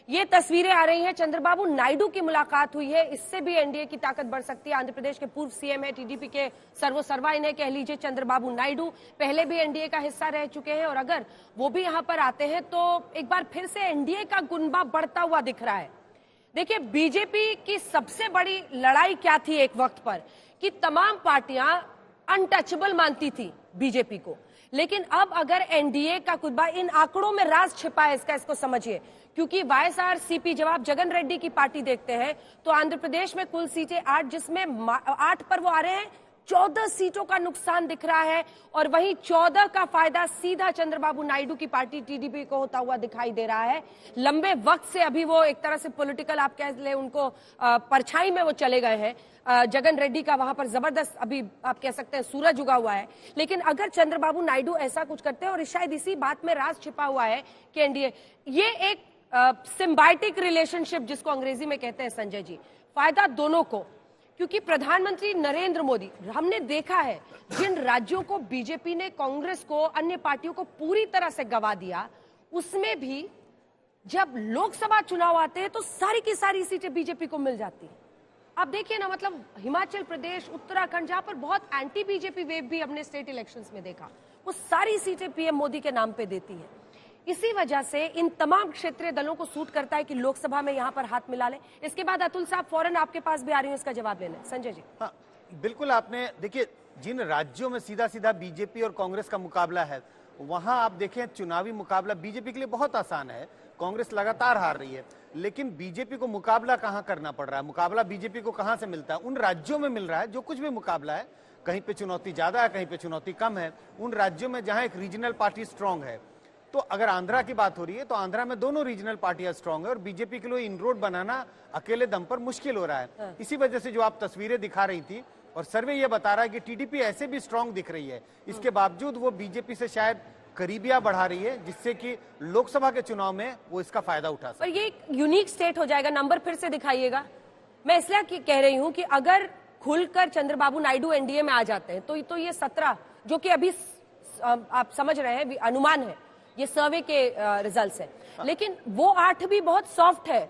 ये तस्वीरें आ रही हैं, चंद्रबाबू नायडू की मुलाकात हुई है, इससे भी एनडीए की ताकत बढ़ सकती है। आंध्र प्रदेश के पूर्व सीएम है, टीडीपी के सर्वोसर्वा इन्हें कह लीजिए चंद्रबाबू नायडू, पहले भी एनडीए का हिस्सा रह चुके हैं और अगर वो भी यहां पर आते हैं तो एक बार फिर से एनडीए का गुनबा बढ़ता हुआ दिख रहा है। देखिए, बीजेपी की सबसे बड़ी लड़ाई क्या थी एक वक्त पर कि तमाम पार्टियां अनटचेबल मानती थी बीजेपी को, लेकिन अब अगर एनडीए का कुछ इन आंकड़ों में राज छिपा है इसको समझिए, क्योंकि वाईएसआरसीपी जब आप जगन रेड्डी की पार्टी देखते हैं तो आंध्र प्रदेश में कुल सीटें 8, जिसमें 8 पर वो आ रहे हैं, 14 सीटों का नुकसान दिख रहा है और वहीं 14 का फायदा सीधा चंद्रबाबू नायडू की पार्टी टीडीपी को होता हुआ दिखाई दे रहा है। लंबे वक्त से अभी वो एक तरह से पॉलिटिकल आप कह ले उनको परछाई में वो चले गए हैं। जगन रेड्डी का वहां पर जबरदस्त अभी आप कह सकते हैं सूरज उगा हुआ है, लेकिन अगर चंद्रबाबू नायडू ऐसा कुछ करते हैं और शायद इसी बात में राज छिपा हुआ है कि एनडीए ये एक सिम्बायोटिक रिलेशनशिप जिसको अंग्रेजी में कहते हैं संजय जी, फायदा दोनों को, क्योंकि प्रधानमंत्री नरेंद्र मोदी, हमने देखा है जिन राज्यों को बीजेपी ने कांग्रेस को अन्य पार्टियों को पूरी तरह से गवा दिया, उसमें भी जब लोकसभा चुनाव आते हैं तो सारी की सारी सीटें बीजेपी को मिल जाती है। आप देखिए ना, मतलब हिमाचल प्रदेश, उत्तराखंड, जहां पर बहुत एंटी बीजेपी वेव भी हमने स्टेट इलेक्शंस में देखा, वो सारी सीटें पीएम मोदी के नाम पे देती है। इसी वजह से इन तमाम क्षेत्रीय दलों को सूट करता है कि लोकसभा में यहां पर हाथ मिला ले। इसके बाद अतुल साहब फौरन आपके पास भी आ रही हूं इसका जवाब लेने। संजय जी। हाँ, बिल्कुल। आपने देखिए, जिन राज्यों में सीधा सीधा बीजेपी और कांग्रेस का मुकाबला है, वहां आप देखें चुनावी मुकाबला बीजेपी के लिए बहुत आसान है। कांग्रेस लगातार हार रही है, लेकिन बीजेपी को मुकाबला कहां करना पड़ रहा है? मुकाबला बीजेपी को कहां से मिलता है? उन राज्यों में मिल रहा है जो कुछ भी मुकाबला है, कहीं पे चुनौती ज्यादा है, कहीं पे चुनौती कम है। उन राज्यों में जहां एक रीजनल पार्टी स्ट्रांग है, तो अगर आंध्रा की बात हो रही है तो आंध्रा में दोनों रीजनल पार्टियां स्ट्रांग है और बीजेपी के लिए इनरोड बनाना अकेले दम पर मुश्किल हो रहा है। इसी वजह से जो आप तस्वीरें दिखा रही थी और सर्वे ये बता रहा है कि टीडीपी ऐसे भी स्ट्रांग दिख रही है, इसके बावजूद वो बीजेपी से शायद करीबियां बढ़ा रही है, जिससे कि लोकसभा के चुनाव में वो इसका फायदा उठा सके। और ये एक यूनिक स्टेट हो जाएगा। नंबर फिर से दिखाइएगा। मैं इसलिए कह रही हूं कि अगर खुलकर चंद्रबाबू नायडू एनडीए में आ जाते हैं तो ये 17, जो कि अभी आप समझ रहे हैं अनुमान है, ये सर्वे के रिजल्ट्स है, लेकिन वो 8 भी बहुत सॉफ्ट है।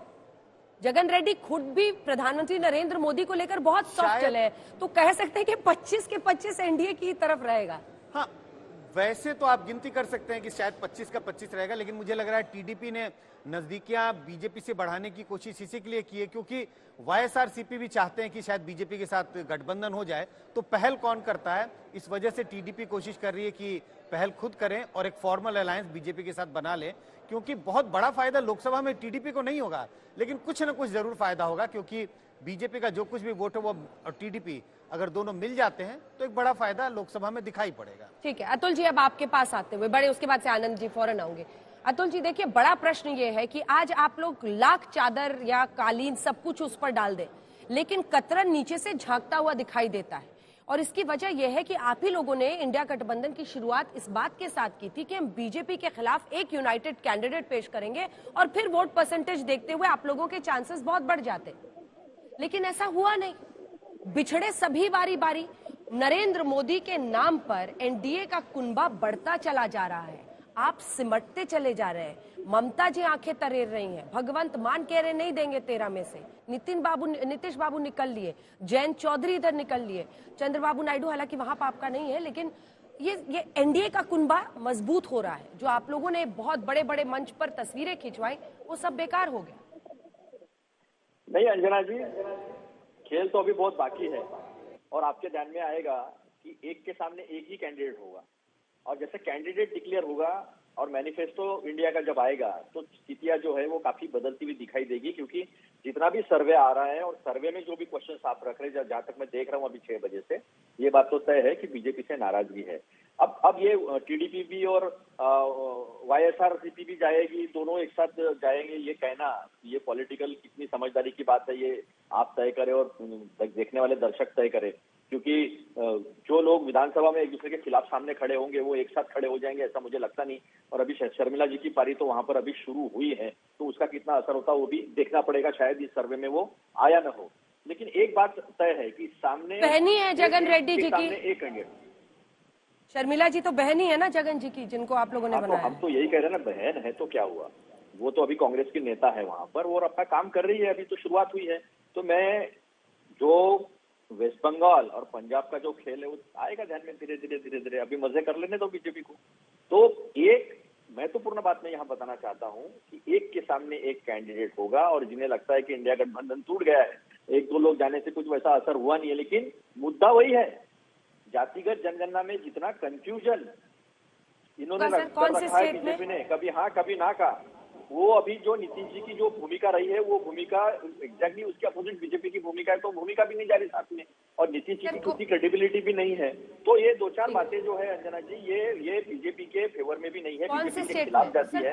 जगन रेड्डी खुद भी प्रधानमंत्री नरेंद्र मोदी को लेकर बहुत सॉफ्ट चले हैं, तो कह सकते हैं कि 25 के 25 एनडीए की तरफ रहेगा। हाँ, वैसे तो आप गिनती कर सकते हैं कि शायद 25 का 25 रहेगा, लेकिन मुझे लग रहा है टीडीपी ने नजदीकियां बीजेपी से बढ़ाने की कोशिश इसी के लिए की है, क्योंकि वाईएसआरसीपी भी चाहते हैं कि शायद बीजेपी के साथ गठबंधन हो जाए। तो पहल कौन करता है, इस वजह से टीडीपी कोशिश कर रही है कि पहल खुद करें और एक फॉर्मल अलायंस बीजेपी के साथ बना ले, क्योंकि बहुत बड़ा फायदा लोकसभा में टीडीपी को नहीं होगा, लेकिन कुछ न कुछ जरूर फायदा होगा, क्योंकि बीजेपी का जो कुछ भी वोट है वो और टीडीपी अगर दोनों मिल जाते हैं तो एक बड़ा फायदा लोकसभा में दिखाई पड़ेगा। ठीक है अतुल जी, अब आपके पास आते हुए बड़े, उसके बाद से आनंद जी फौरन आऊंगे। अतुल जी, देखिए, बड़ा प्रश्न ये है कि आज आप लोग लाख चादर या कालीन सब कुछ उस पर डाल दें, लेकिन कतरन नीचे से झांकता हुआ दिखाई देता है, और इसकी वजह यह है कि आप ही लोगों ने इंडिया गठबंधन की शुरुआत इस बात के साथ की थी कि हम बीजेपी के खिलाफ एक यूनाइटेड कैंडिडेट पेश करेंगे और फिर वोट परसेंटेज देखते हुए आप लोगों के चांसेस बहुत बढ़ जाते, लेकिन ऐसा हुआ नहीं। बिछड़े सभी बारी बारी। नरेंद्र मोदी के नाम पर एनडीए का कुनबा बढ़ता चला जा रहा है, आप सिमटते चले जा रहे हैं। ममता जी आंखें तरेर रही हैं, भगवंत मान कह रहे नहीं देंगे 13 में से, नीतीश बाबू निकल लिए, जयंत चौधरी इधर निकल लिए, चंद्रबाबू नायडू हालांकि वहां पर आपका नहीं है, लेकिन ये एनडीए का कुनबा मजबूत हो रहा है। जो आप लोगों ने बहुत बड़े बड़े मंच पर तस्वीरें खिंचवाई वो सब बेकार हो गया। नहीं अंजना जी, खेल तो अभी बहुत बाकी है और आपके ध्यान में आएगा कि एक के सामने एक ही कैंडिडेट होगा, और जैसे कैंडिडेट डिक्लेयर होगा और मैनिफेस्टो इंडिया का जब आएगा तो स्थितियां जो है वो काफी बदलती हुई दिखाई देगी, क्योंकि जितना भी सर्वे आ रहा है और सर्वे में जो भी क्वेश्चन आप रख रहे हैं, जहां तक मैं देख रहा हूं अभी 6 बजे से, ये बात तो तय है कि बीजेपी से नाराजगी है। अब ये टीडीपी भी और वाईएसआरसीपी भी जाएगी, दोनों एक साथ जाएंगे, ये कहना, ये पॉलिटिकल कितनी समझदारी की बात है ये आप तय करें और देखने वाले दर्शक तय करें, क्योंकि जो लोग विधानसभा में एक दूसरे के खिलाफ सामने खड़े होंगे वो एक साथ खड़े हो जाएंगे ऐसा मुझे लगता नहीं। और अभी शर्मिला जी की पारी तो वहां पर अभी शुरू हुई है, तो उसका कितना असर होता है वो भी देखना पड़ेगा, शायद इस सर्वे में वो आया न हो। लेकिन एक बात तय है कि सामने बहनी है जगन रेड्डी जी की, एक कैंडिडेट, शर्मिला जी तो बहनी है ना जगन जी की, जिनको आप लोगों ने बनाया। हम तो यही कह रहे हैं ना, बहन है तो क्या हुआ, वो तो अभी कांग्रेस की नेता है वहां पर, वो अपना काम कर रही है, अभी तो शुरुआत हुई है। तो मैं जो वेस्ट बंगाल और पंजाब का जो खेल है वो आएगा ध्यान में धीरे धीरे, अभी मजे कर लेने दो बीजेपी को। तो एक महत्वपूर्ण बात मैं यहाँ बताना चाहता हूँ कि एक के सामने एक कैंडिडेट होगा, और जिन्हें लगता है कि इंडिया गठबंधन टूट गया है, एक दो लोग जाने से कुछ वैसा असर हुआ नहीं है, लेकिन मुद्दा वही है, जातिगत जनगणना में जितना कंफ्यूजन इन्होंने कर रखा है बीजेपी ने, कभी हाँ कभी ना का, वो अभी जो नीतीश जी की जो भूमिका रही है वो भूमिका एग्जैक्टली उसके अपोजिट बीजेपी की भूमिका है, तो भूमिका भी नहीं जा रही साथ में, और नीतीश जी की खुद की क्रेडिबिलिटी भी नहीं है। तो ये दो चार बातें जो है अंजना जी, ये बीजेपी के फेवर में भी नहीं है, बीजेपी के खिलाफ जाती है।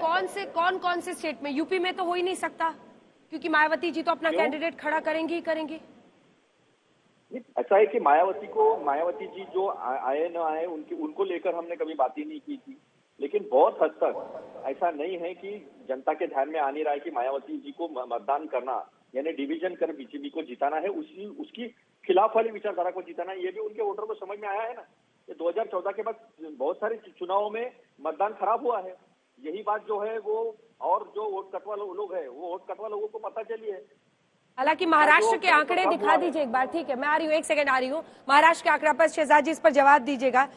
कौन से स्टेट में? यूपी में तो हो ही नहीं सकता, क्योंकि मायावती जी तो अपना कैंडिडेट खड़ा करेंगी ही करेंगी। ऐसा है कि मायावती जी जो आए न आए उनको लेकर हमने कभी बात ही नहीं की थी, लेकिन बहुत हद तक ऐसा नहीं है कि जनता के ध्यान में आ नहीं रहा है कि मायावती जी को मतदान करना यानी डिवीजन कर बीजेपी को जिताना है, उसकी खिलाफ वाली विचारधारा को जिताना है, ये भी उनके वोटर को समझ में आया है ना। ये 2014 के बाद बहुत सारे चुनावों में मतदान खराब हुआ है, यही बात जो है वो, और जो वोट कटवा लोग है वो वोट कटवा लोगों को पता चली है। हालांकि महाराष्ट्र के आंकड़े दिखा दीजिए एक बार, ठीक है? मैं आ रही हूँ, एक सेकंड आ रही हूँ। महाराष्ट्र के आंकड़ा पर शहजाद जी इस पर जवाब दीजिएगा।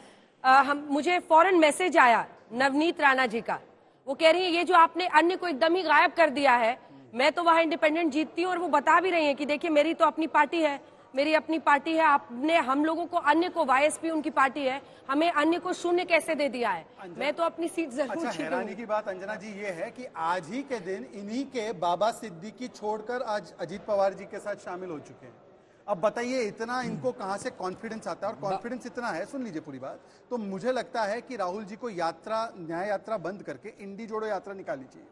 मुझे फौरन मैसेज आया नवनीत राणा जी का, वो कह रही है ये जो आपने अन्य को एकदम ही गायब कर दिया है, मैं तो वहां इंडिपेंडेंट जीतती हूँ, और वो बता भी रही है कि देखिए मेरी तो अपनी पार्टी है, मेरी अपनी पार्टी है, आपने हम लोगों को अन्य को, वाईएसपी उनकी पार्टी है, हमें अन्य को शून्य कैसे दे दिया है, मैं तो अपनी सीट जरूर अच्छा, हैरानी की बात अंजना जी ये है कि आज ही के दिन इन्हीं के बाबा सिद्दीकी छोड़कर आज अजीत पवार जी के साथ शामिल हो चुके हैं। अब बताइए इतना इनको कहां से कॉन्फिडेंस आता है, और कॉन्फिडेंस इतना है, सुन लीजिए पूरी बात। तो मुझे लगता है कि राहुल जी को न्याय यात्रा बंद करके इंडी जोड़ो यात्रा निकालनी चाहिए।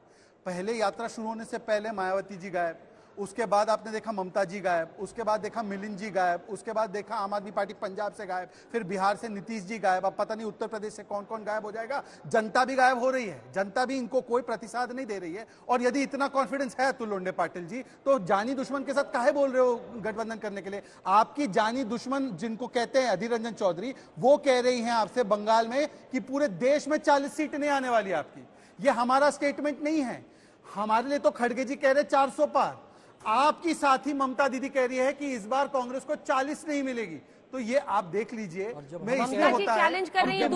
पहले यात्रा शुरू होने से पहले मायावती जी गायब, उसके बाद आपने देखा ममता जी गायब, उसके बाद देखा मिलिंद जी गायब, उसके बाद देखा आम आदमी पार्टी पंजाब से गायब, फिर बिहार से नीतीश जी गायब, अब पता नहीं उत्तर प्रदेश से कौन कौन गायब हो जाएगा। जनता भी गायब हो रही है, जनता भी इनको कोई प्रतिसाद नहीं दे रही है। और यदि इतना कॉन्फिडेंस है तो लोंडे पाटिल जी, तो जानी दुश्मन के साथ काहे बोल रहे हो गठबंधन करने के लिए? आपकी जानी दुश्मन जिनको कहते हैं अधीर रंजन चौधरी, वो कह रही हैं आपसे बंगाल में कि पूरे देश में 40 सीटें नहीं आने वाली आपकी। ये हमारा स्टेटमेंट नहीं है, हमारे लिए तो खड़गे जी कह रहे 400 पार, आपकी साथी ममता दीदी कह रही है कि इस बार कांग्रेस को 40 नहीं मिलेगी। तो ये आप देख लीजिए, मैं इसलिए होता है चैलेंज कर रही है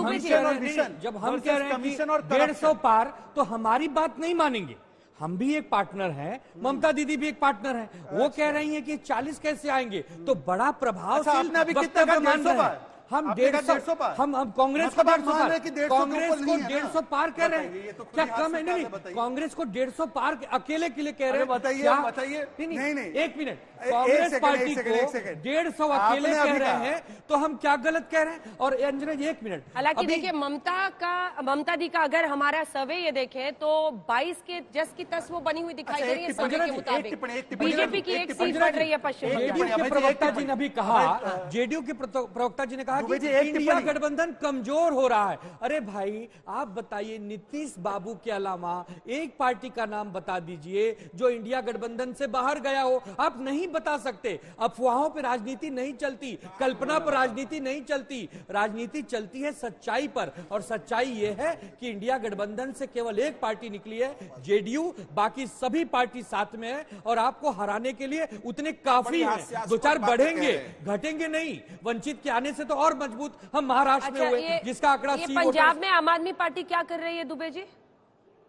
जब हम कह रहे हैं कि 150 पार, तो हमारी बात नहीं मानेंगे। हम भी एक पार्टनर हैं, ममता दीदी भी एक पार्टनर हैं, वो कह रही हैं कि 40 कैसे आएंगे, तो बड़ा प्रभावशाली वक्तव्य मान रहे हैं। हम 150 पार, हम कांग्रेस को 150 पार, कांग्रेस को 150 पार कह रहे हैं, क्या कम है? नहीं, कांग्रेस को 150 पार अकेले के लिए कह रहे हैं। बताइए नहीं, एक मिनट, कांग्रेस पार्टी को 150 अकेले कह रहे हैं, तो हम क्या गलत कह रहे हैं? और अंजना जी एक मिनट, हालांकि देखिए ममता दी का अगर हमारा सर्वे ये देखें तो 22 के जस की तस वो बनी हुई दिखाई दे रही है सर्वे के मुताबिक। बीजेपी की एक सीट बढ़ रही है पश्चिम बंगाल। जेडीयू के प्रवक्ता जी ने भी कहा, जेडीयू के प्रवक्ता जी ने कहा कि इंडिया गठबंधन कमजोर हो रहा है। अरे भाई आप बताइए, नीतीश बाबू के अलावा एक पार्टी का नाम बता दीजिए जो इंडिया गठबंधन से बाहर गया हो। आप नहीं बता सकते। अफवाहों पर राजनीति नहीं चलती, कल्पना पर राजनीति नहीं चलती, राजनीति चलती है सच्चाई पर। और सच्चाई यह है कि इंडिया गठबंधन से केवल एक पार्टी निकली है, जेडीयू, बाकी सभी पार्टी साथ में है और आपको हराने के लिए उतने काफी हैं। दो चार बढ़ेंगे, घटेंगे नहीं। वंचित के आने से तो और मजबूत हम महाराष्ट्र में हुए, जिसका आंकड़ा पंजाब में आम आदमी पार्टी क्या कर रही है दुबे जी?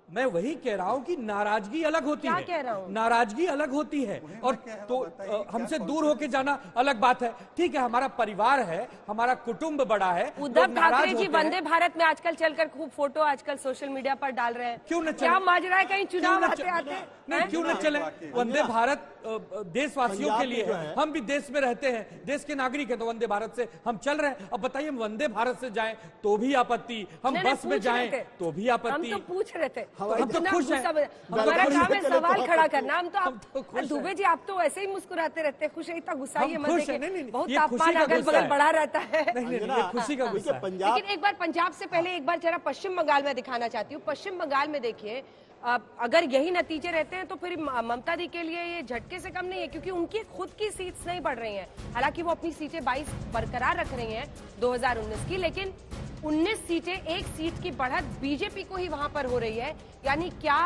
मैं वही कह रहा हूं कि नाराजगी अलग होती है, कह रहा हूं? नाराजगी अलग होती है, और तो हमसे दूर होके जाना अलग बात है। ठीक है, हमारा परिवार है, हमारा कुटुंब बड़ा है। उद्धव ठाकरे जी वंदे भारत में आजकल चलकर खूब फोटो आजकल सोशल मीडिया पर डाल रहे हैं। क्यों न क्या माजरा है? कहीं चुनाव आते नहीं, क्यों न चले? वंदे भारत देशवासियों के लिए है, हम भी देश में रहते हैं, देश के नागरिक है, तो वंदे भारत से हम चल रहे हैं। अब बताइए, वंदे भारत से जाएं तो भी आपत्ति, हम बस में जाएं तो भी आपत्ति। हम तो पूछ रहे थे, हम तो खुश हैं। हमारा काम है सवाल खड़ा करना। हम तो दुबे जी आप तो ऐसे ही मुस्कुराते रहते हैं, खुश है, इतना गुस्सा ये मत देखिए, बहुत तापमान अगल बगल बढ़ा रहता है। खुशी का गुस्सा है। लेकिन एक बार पंजाब से पहले एक बार जरा पश्चिम बंगाल में दिखाना चाहती हूँ। पश्चिम बंगाल में देखिए, अगर यही नतीजे रहते हैं तो फिर ममता दी के लिए ये झटके से कम नहीं है, क्योंकि उनकी खुद की सीट्स नहीं बढ़ रही हैं। हालांकि वो अपनी सीटें 22 बरकरार रख रही हैं 2019 की, लेकिन 19 सीटें, एक सीट की बढ़त बीजेपी को ही वहां पर हो रही है। यानी क्या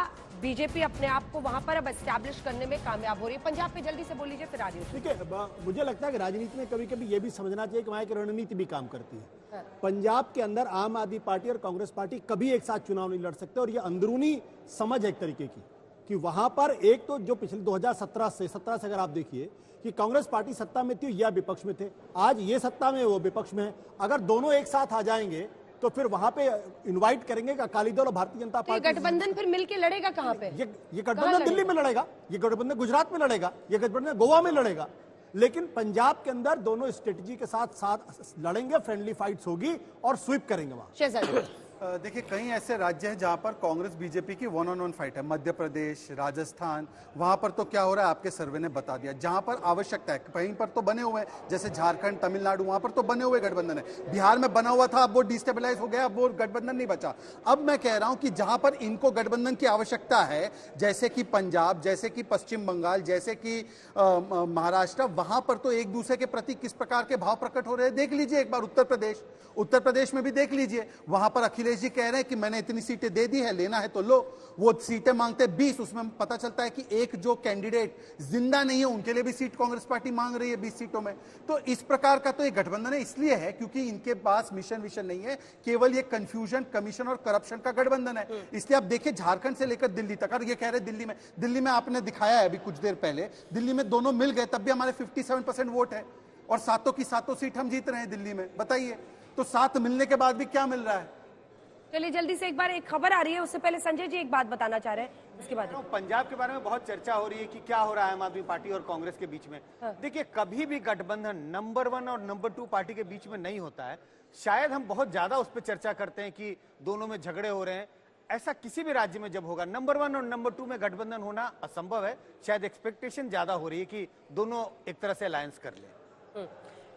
बीजेपी अपने आप को वहां पर अब एस्टैब्लिश करने में कामयाब हो रही है? पंजाब पे जल्दी से बोल लीजिए, फिर आ रही हूं। देखिए, मुझे लगता है कि राजनीति में कभी कभी ये भी समझना चाहिए कि वहां एक रणनीति भी काम करती है। पंजाब के अंदर आम आदमी पार्टी और कांग्रेस पार्टी कभी एक साथ चुनाव नहीं लड़ सकते, और ये अंदरूनी समझ है एक तरीके की कि वहां पर एक तो जो पिछले 2017 से अगर आप देखिए कि कांग्रेस पार्टी सत्ता में थी या विपक्ष में थे, आज ये सत्ता में वो विपक्ष में है। अगर दोनों एक साथ आ जाएंगे तो फिर वहां पे इनवाइट करेंगे कि अकाली दल और भारतीय जनता तो ये पार्टी गठबंधन फिर मिलके लड़ेगा कहां पे? ये गठबंधन दिल्ली में लड़ेगा, ये गठबंधन गुजरात में लड़ेगा, ये गठबंधन गोवा में लड़ेगा, लेकिन पंजाब के अंदर दोनों स्ट्रेटजी के साथ साथ लड़ेंगे, फ्रेंडली फाइट्स होगी और स्वीप करेंगे वहां। शहजाद, देखिए, कई ऐसे राज्य हैं जहां पर कांग्रेस बीजेपी की वन ऑन वन फाइट है। मध्य प्रदेश, राजस्थान, वहां पर तो क्या हो रहा है आपके सर्वे ने बता दिया। जहां पर आवश्यकता है, कहीं पर तो बने हुए हैं, जैसे झारखंड, तमिलनाडु, वहां पर तो बने हुए गठबंधन है। बिहार में बना हुआ था, अब वो डिस्टेबलाइज हो गया, अब वो गठबंधन नहीं बचा। अब मैं कह रहा हूं कि जहां पर इनको गठबंधन की आवश्यकता है, जैसे कि पंजाब, जैसे कि पश्चिम बंगाल, जैसे कि महाराष्ट्र, वहां पर तो एक दूसरे के प्रति किस प्रकार के भाव प्रकट हो रहे हैं। देख लीजिए एक बार उत्तर प्रदेश में भी देख लीजिए। वहां पर अखिलेश जी कह रहे हैं कि मैंने इतनी सीटें दे दी है, लेना है तो लो। वो सीटें मांगते 20, उसमें पता चलता है कि एक जो कैंडिडेट जिंदा नहीं है उनके लिए भी सीट कांग्रेस पार्टी मांग रही है 20 सीटों में। तो इस प्रकार का तो ये गठबंधन है, इसलिए है क्योंकि इनके पास मिशन विशन नहीं है, केवल ये कंफ्यूजन, कमीशन और करप्शन का गठबंधन है। इसलिए आप देखिए, झारखंड से लेकर दिल्ली तक, और ये कह रहे दिल्ली में आपने दिखाया है अभी कुछ देर पहले, दिल्ली में दोनों मिल गए तब भी हमारे 57% वोट है, और सातों की सातों सीट हम जीत रहे हैं दिल्ली में। बताइए, तो सात मिलने के बाद भी क्या मिल रहा है? चलिए जल्दी से, एक बार एक खबर आ रही है, उससे पहले संजय जी एक बात बताना चाह रहे हैं, उसके बाद पंजाब के बारे में बहुत चर्चा हो रही है कि क्या हो रहा है आम आदमी पार्टी और कांग्रेस के बीच में। देखिए, कभी भी गठबंधन नंबर 1 और नंबर 2 पार्टी के बीच में नहीं होता है। शायद हम बहुत ज्यादा उस पर चर्चा करते हैं कि दोनों में झगड़े हो रहे हैं। ऐसा किसी भी राज्य में जब होगा, नंबर 1 और नंबर 2 में गठबंधन होना असंभव है। शायद एक्सपेक्टेशन ज्यादा हो रही है कि दोनों एक तरह से अलायंस कर ले।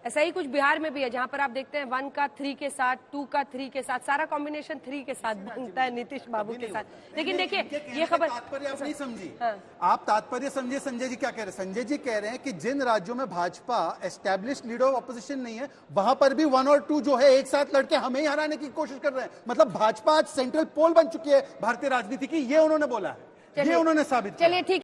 ऐसा ही कुछ बिहार में भी है, जहां पर आप देखते हैं 1 का 3 के साथ, 2 का 3 के साथ, सारा कॉम्बिनेशन 3 के साथ बनता है नीतीश बाबू के साथ। लेकिन देखिए, ये खबर तात्पर्य आप नहीं समझी। आप तात्पर्य समझिए। संजय जी क्या कह रहे हैं? संजय जी कह रहे हैं कि जिन राज्यों में Bhajpa established leader of opposition नहीं है, वहां पर भी 1 और 2 जो है एक साथ लड़के हमें ही हराने की कोशिश कर रहे हैं। मतलब भाजपा आज सेंट्रल पोल बन चुकी है भारतीय राजनीति की, ये उन्होंने बोला है, ये उन्होंने साबित किया। चलिए ठीक।